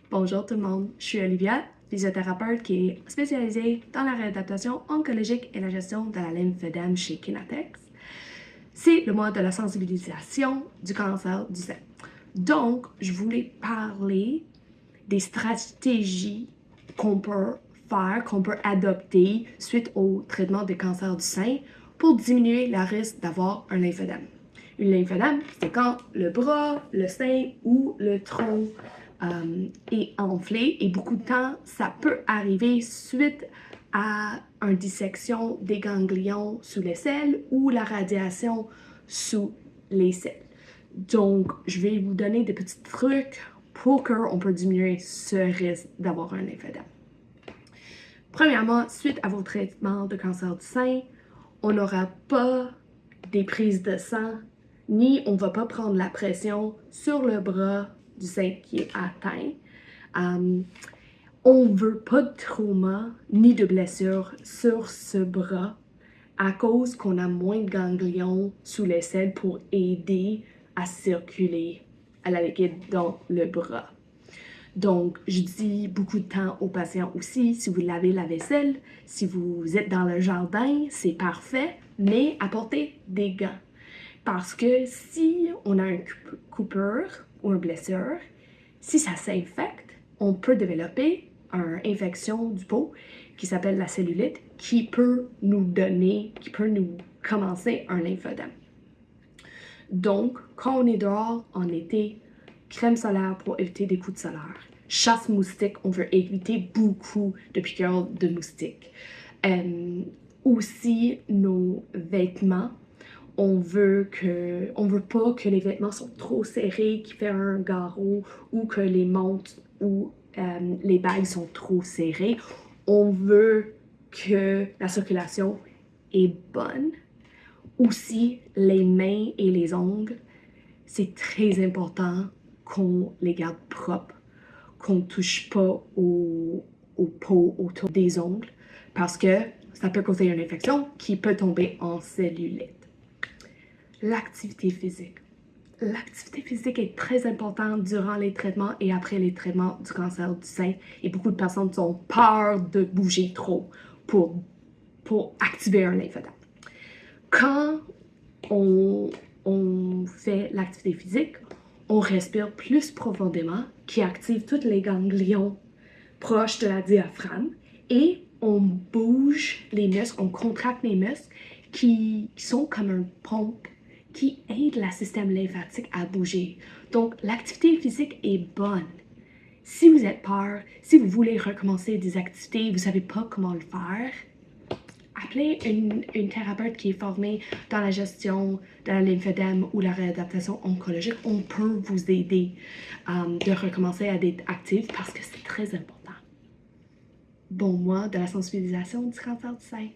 Bonjour tout le monde, je suis Olivia, physiothérapeute qui est spécialisée dans la réadaptation oncologique et la gestion de la lymphœdème chez Kinatex. C'est le mois de la sensibilisation du cancer du sein. Donc, je voulais parler des stratégies qu'on peut faire, qu'on peut adopter suite au traitement des cancers du sein pour diminuer le risque d'avoir un lymphœdème. Une lymphœdème, c'est quand le bras, le sein ou le tronc est enflé et beaucoup de temps, ça peut arriver suite à une dissection des ganglions sous les selles ou la radiation sous les selles. Donc, je vais vous donner des petits trucs pour qu'on peut diminuer ce risque d'avoir un lymphœdème. Premièrement, suite à vos traitements de cancer du sein, on n'aura pas des prises de sang, ni on ne va pas prendre la pression sur le bras du sein qui est atteint. On ne veut pas de trauma ni de blessure sur ce bras à cause qu'on a moins de ganglions sous les selles pour aider à circuler à la liquide dans le bras. Donc, je dis beaucoup de temps aux patients aussi, si vous lavez la vaisselle, si vous êtes dans le jardin, c'est parfait, mais apportez des gants. Parce que si on a une coupure ou une blessure, si ça s'infecte, on peut développer une infection du peau qui s'appelle la cellulite, qui peut nous commencer un lymphœdème. Donc, quand on est dehors en été, crème solaire pour éviter des coups de soleil. Chasse moustique, on veut éviter beaucoup de piqûres de moustiques. Aussi, nos vêtements, on veut pas que les vêtements sont trop serrés, qui fait un garrot, ou que les montres ou les bagues sont trop serrées. On veut que la circulation est bonne. Aussi, les mains et les ongles, c'est très important qu'on les garde propres, qu'on ne touche pas aux peaux autour des ongles, parce que ça peut causer une infection qui peut tomber en cellulite. L'activité physique. L'activité physique est très importante durant les traitements et après les traitements du cancer du sein. Et beaucoup de personnes ont peur de bouger trop pour activer un lymphœdème. Quand on fait l'activité physique, on respire plus profondément, qui active tous les ganglions proches de la diaphragme, et on bouge les muscles, on contracte les muscles qui sont comme une pompe qui aide le système lymphatique à bouger. Donc, l'activité physique est bonne. Si vous êtes peur, si vous voulez recommencer des activités, vous ne savez pas comment le faire, appelez une thérapeute qui est formée dans la gestion de la lymphœdème ou la réadaptation oncologique. On peut vous aider de recommencer à être actif parce que c'est très important. Bon mois de la sensibilisation du cancer du sein.